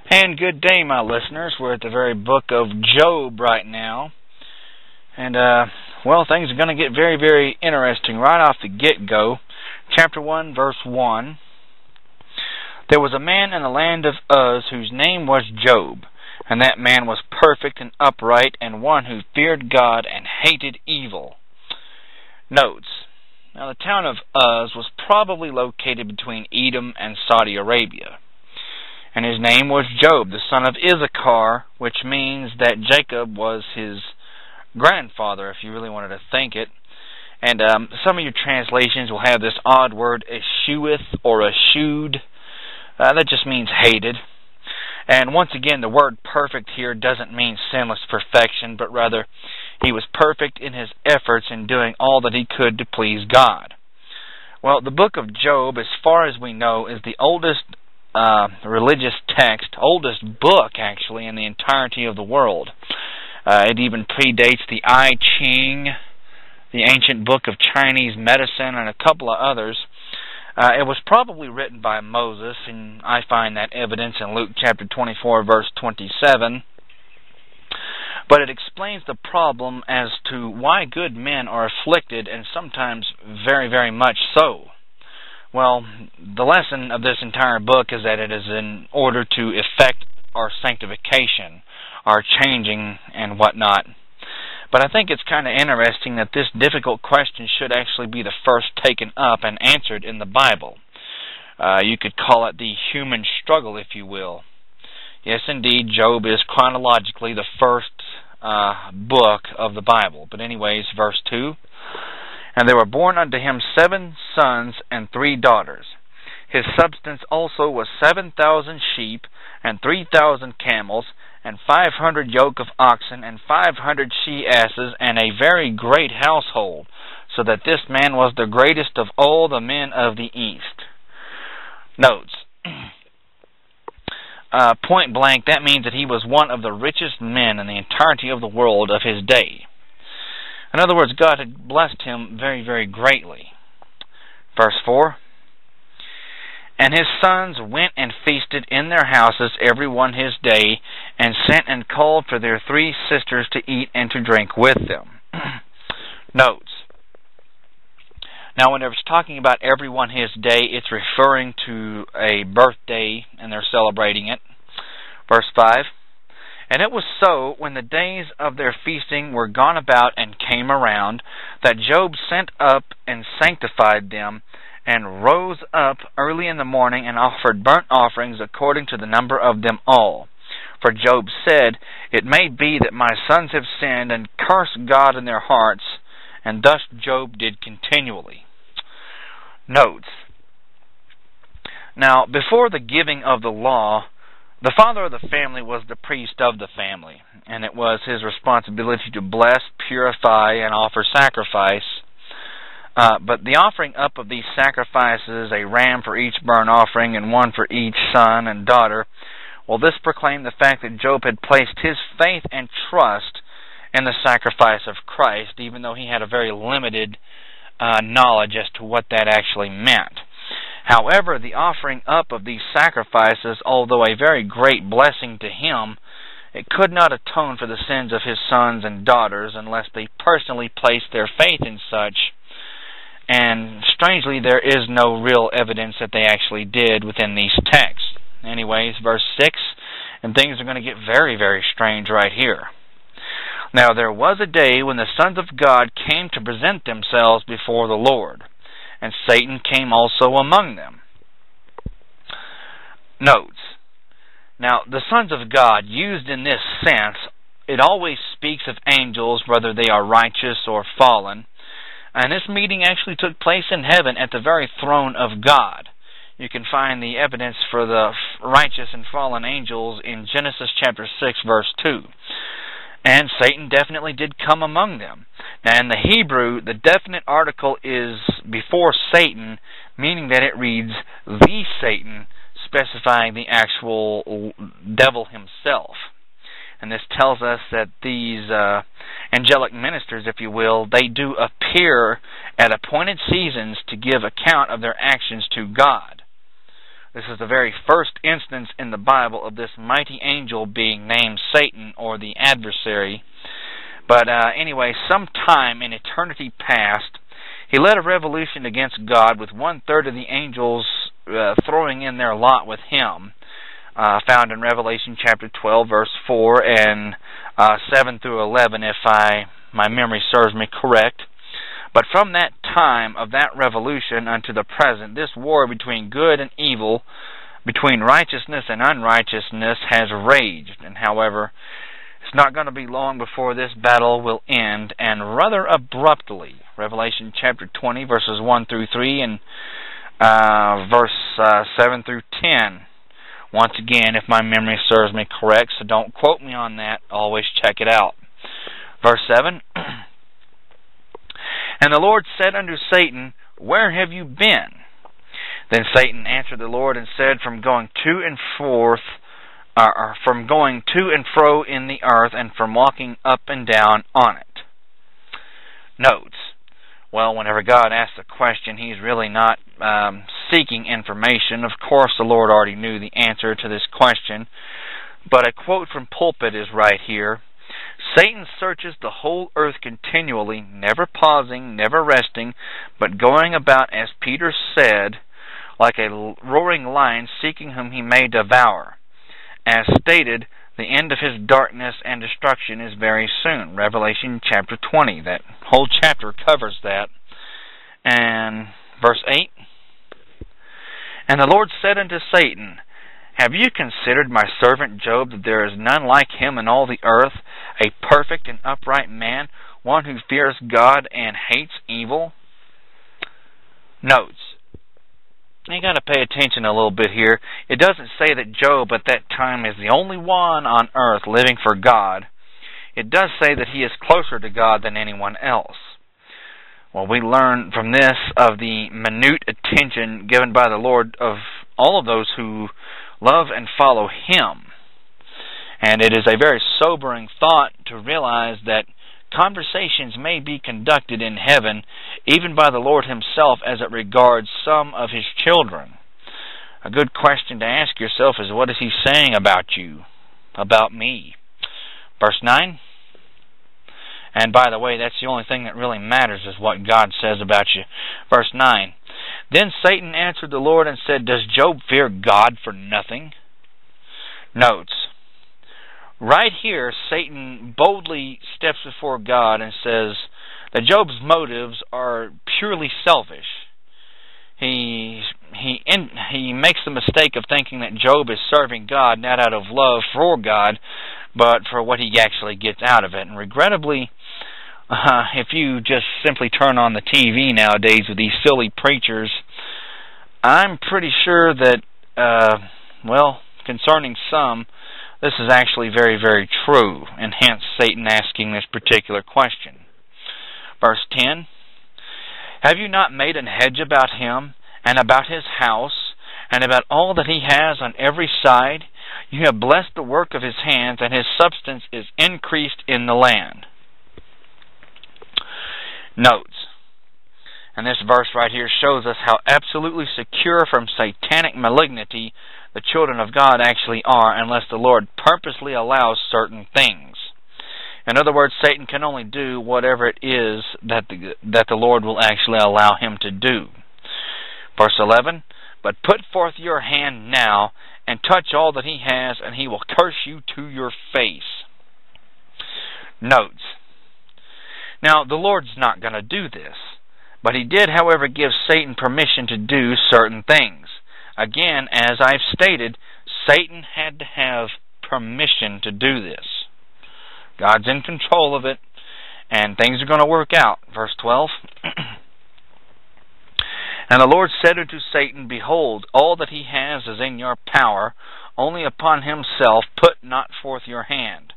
And good day, my listeners. We're at the very book of Job right now. And, things are going to get very, very interesting right off the get-go. Chapter 1, verse 1. There was a man in the land of Uz whose name was Job, and that man was perfect and upright, and one who feared God and hated evil. Notes. Now, the town of Uz was probably located between Edom and Saudi Arabia. And his name was Job, the son of Issachar, which means that Jacob was his grandfather, if you really wanted to think it. And some of your translations will have this odd word, escheweth or eschewed. That just means hated. And once again, the word perfect here doesn't mean sinless perfection, but rather he was perfect in his efforts in doing all that he could to please God. Well, the book of Job, as far as we know, is the oldest religious text, oldest book actually in the entirety of the world. It even predates the I Ching, the ancient book of Chinese medicine, and a couple of others. It was probably written by Moses, and I find that evidence in Luke chapter 24, verse 27. But it explains the problem as to why good men are afflicted, and sometimes very, very much so. Well, the lesson of this entire book is that it is in order to effect our sanctification, our changing and whatnot. But I think it's kind of interesting that this difficult question should actually be the first taken up and answered in the Bible. You could call it the human struggle, if you will. Yes, indeed, Job is chronologically the first book of the Bible. But anyways, verse 2. And there were born unto him 7 sons and 3 daughters. His substance also was 7,000 sheep, and 3,000 camels, and 500 yoke of oxen, and 500 she-asses, and a very great household, so that this man was the greatest of all the men of the east. Notes. Point blank, that means that he was one of the richest men in the entirety of the world of his day. In other words, God had blessed him very, very greatly. Verse 4. And his sons went and feasted in their houses every one his day, and sent and called for their 3 sisters to eat and to drink with them. Notes. Now, whenever it's talking about every one his day, it's referring to a birthday, and they're celebrating it. Verse 5. And it was so, when the days of their feasting were gone about and came around, that Job sent up and sanctified them, and rose up early in the morning, and offered burnt offerings according to the number of them all. For Job said, It may be that my sons have sinned, and cursed God in their hearts, and thus Job did continually. Notes. Now, before the giving of the law, the father of the family was the priest of the family, and it was his responsibility to bless, purify, and offer sacrifice. But the offering up of these sacrifices, a ram for each burnt offering and one for each son and daughter, well, this proclaimed the fact that Job had placed his faith and trust in the sacrifice of Christ, even though he had a very limited knowledge as to what that actually meant. However, the offering up of these sacrifices, although a very great blessing to him, it could not atone for the sins of his sons and daughters unless they personally placed their faith in such. And strangely, there is no real evidence that they actually did within these texts. Anyways, verse 6, and things are going to get very, very strange right here. Now there was a day when the sons of God came to present themselves before the Lord, and Satan came also among them. Notes. Now, the sons of God, used in this sense, it always speaks of angels, whether they are righteous or fallen. And this meeting actually took place in heaven at the very throne of God. You can find the evidence for the righteous and fallen angels in Genesis chapter 6, verse 2. And Satan definitely did come among them. Now, in the Hebrew, the definite article is before Satan, meaning that it reads, the Satan, specifying the actual devil himself. And this tells us that these angelic ministers, if you will, they do appear at appointed seasons to give account of their actions to God. This is the very first instance in the Bible of this mighty angel being named Satan, or the adversary. But anyway, sometime in eternity past, he led a revolution against God, with 1/3 of the angels throwing in their lot with him, found in Revelation chapter 12, verse 4, and 7 through 11, if my memory serves me correct. But from that time of that revolution unto the present, this war between good and evil, between righteousness and unrighteousness, has raged. And however, it's not going to be long before this battle will end, and rather abruptly. Revelation chapter 20, verses 1 through 3, and verse 7 through 10. Once again, if my memory serves me correct, so don't quote me on that. Always check it out. Verse 7. And the Lord said unto Satan, Where have you been? Then Satan answered the Lord and said, From going to and fro in the earth, and from walking up and down on it. Notes. Well, whenever God asks a question, He's really not seeking information. Of course, the Lord already knew the answer to this question, but a quote from pulpit is right here. Satan searches the whole earth continually, never pausing, never resting, but going about, as Peter said, like a roaring lion, seeking whom he may devour. As stated, the end of his darkness and destruction is very soon. Revelation chapter 20. That whole chapter covers that. And verse 8. And the Lord said unto Satan, Have you considered my servant Job, that there is none like him in all the earth, a perfect and upright man, one who fears God and hates evil? Notes. You got to pay attention a little bit here. It doesn't say that Job at that time is the only one on earth living for God. It does say that he is closer to God than anyone else. Well, we learn from this of the minute attention given by the Lord of all of those who love and follow Him. And it is a very sobering thought to realize that conversations may be conducted in heaven, even by the Lord Himself, as it regards some of His children. A good question to ask yourself is, what is He saying about you, about me? Verse 9. And by the way, that's the only thing that really matters, is what God says about you. Verse 9. Then Satan answered the Lord and said, Does Job fear God for nothing? Notes. Right here, Satan boldly steps before God and says that Job's motives are purely selfish. He makes the mistake of thinking that Job is serving God not out of love for God, but for what he actually gets out of it. And regrettably, if you just simply turn on the TV nowadays with these silly preachers, I'm pretty sure that, concerning some, this is actually very, very true, and hence Satan asking this particular question. Verse 10, Have you not made an hedge about him, and about his house, and about all that he has on every side? You have blessed the work of his hands, and his substance is increased in the land. Notes. And this verse right here shows us how absolutely secure from satanic malignity the children of God actually are, unless the Lord purposely allows certain things. In other words, Satan can only do whatever it is that the Lord will actually allow him to do. Verse 11, But put forth your hand now, and touch all that he has, and he will curse you to your face. Notes. Now, the Lord's not going to do this, but He did, however, give Satan permission to do certain things. Again, as I've stated, Satan had to have permission to do this. God's in control of it, and things are going to work out. Verse 12, And the Lord said unto Satan, Behold, all that he has is in your power, only upon himself put not forth your hand.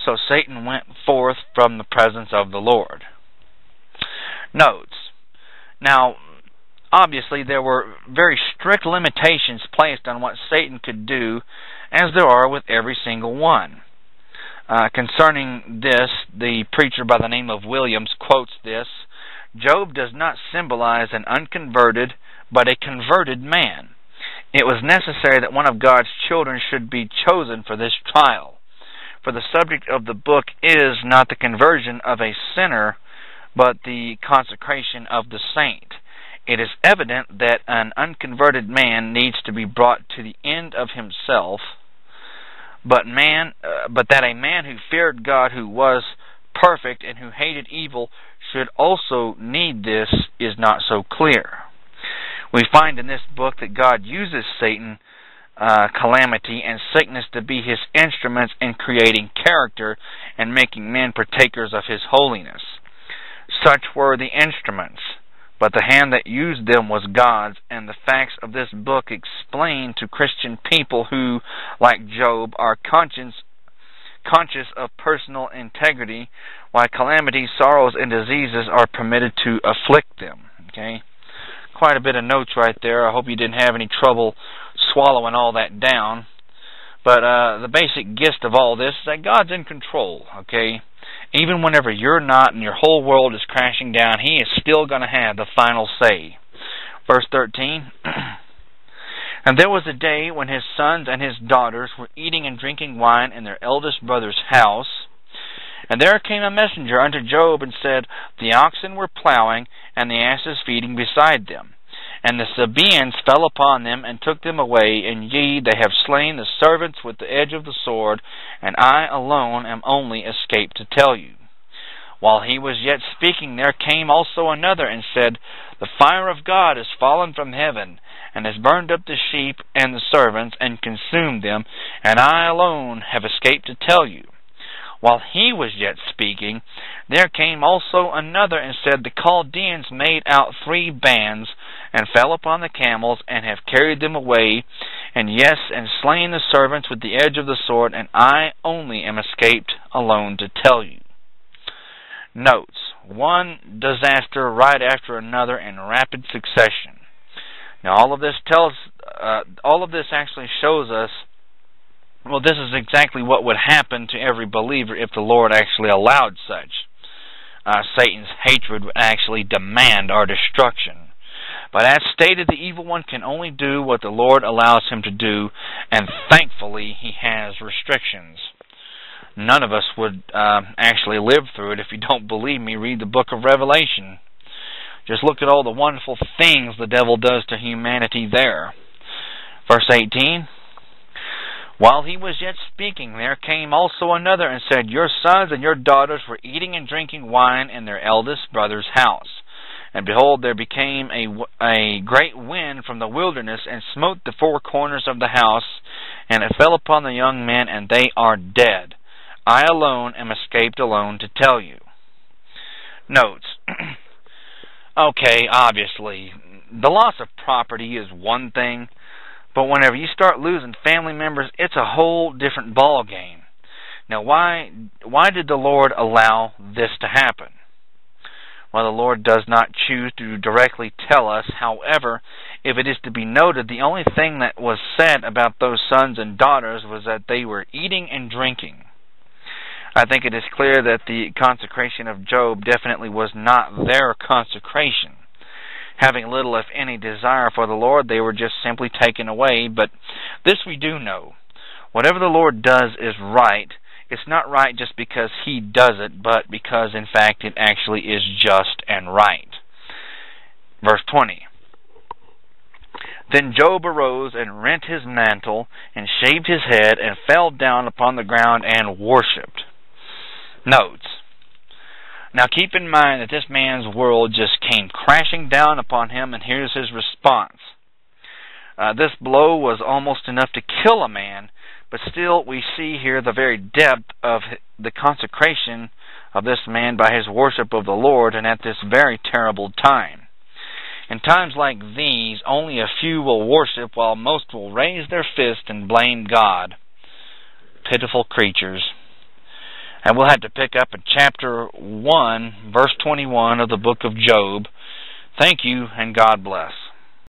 So Satan went forth from the presence of the Lord. Notes. Now, obviously there were very strict limitations placed on what Satan could do, as there are with every single one. Concerning this, the preacher by the name of Williams quotes this, Job does not symbolize an unconverted, but a converted man. It was necessary that one of God's children should be chosen for this trial. For the subject of the book is not the conversion of a sinner, but the consecration of the saint. It is evident that an unconverted man needs to be brought to the end of himself, but that a man who feared God, who was perfect, and who hated evil should also need this is not so clear. We find in this book that God uses Satan, calamity, and sickness to be His instruments in creating character and making men partakers of His holiness. Such were the instruments, but the hand that used them was God's, and the facts of this book explain to Christian people who, like Job, are conscious of personal integrity, why calamities, sorrows, and diseases are permitted to afflict them. Okay? Quite a bit of notes right there. I hope you didn't have any trouble swallowing all that down. But the basic gist of all this is that God's in control, okay? Even whenever you're not and your whole world is crashing down, He is still going to have the final say. Verse 13, And there was a day when His sons and His daughters were eating and drinking wine in their eldest brother's house. And there came a messenger unto Job and said, The oxen were plowing, and the asses feeding beside them. And the Sabaeans fell upon them, and took them away, and ye, they have slain the servants with the edge of the sword, and I alone am only escaped to tell you. While he was yet speaking, there came also another, and said, The fire of God is fallen from heaven, and has burned up the sheep and the servants, and consumed them, and I alone have escaped to tell you. While he was yet speaking, there came also another, and said, The Chaldeans made out 3 bands, and fell upon the camels, and have carried them away, and yes, and slain the servants with the edge of the sword, and I only am escaped alone to tell you. Notes: one disaster right after another in rapid succession. Now, all of this actually shows us, well, this is exactly what would happen to every believer if the Lord actually allowed such. Satan's hatred would actually demand our destruction. But as stated, the evil one can only do what the Lord allows him to do, and thankfully He has restrictions. None of us would actually live through it. If you don't believe me, read the book of Revelation. Just look at all the wonderful things the devil does to humanity there. Verse 18, While he was yet speaking, there came also another, and said, Your sons and your daughters were eating and drinking wine in their eldest brother's house. And behold, there became a great wind from the wilderness, and smote the 4 corners of the house, and it fell upon the young men, and they are dead. I alone am escaped alone to tell you. Notes. Okay, obviously, the loss of property is one thing, but whenever you start losing family members, it's a whole different ball game. Now, why did the Lord allow this to happen? Well, the Lord does not choose to directly tell us. However, if it is to be noted, the only thing that was said about those sons and daughters was that they were eating and drinking. I think it is clear that the consecration of Job definitely was not their consecration. Having little, if any, desire for the Lord, they were just simply taken away. But this we do know. Whatever the Lord does is right. It's not right just because He does it, but because, in fact, it actually is just and right. Verse 20. Then Job arose and rent his mantle and shaved his head and fell down upon the ground and worshipped. Notes. Now keep in mind that this man's world just came crashing down upon him, and here's his response. This blow was almost enough to kill a man, but still we see here the very depth of the consecration of this man by his worship of the Lord, and at this very terrible time. In times like these, only a few will worship, while most will raise their fist and blame God. Pitiful creatures. And we'll have to pick up in chapter 1, verse 21 of the book of Job. Thank you, and God bless.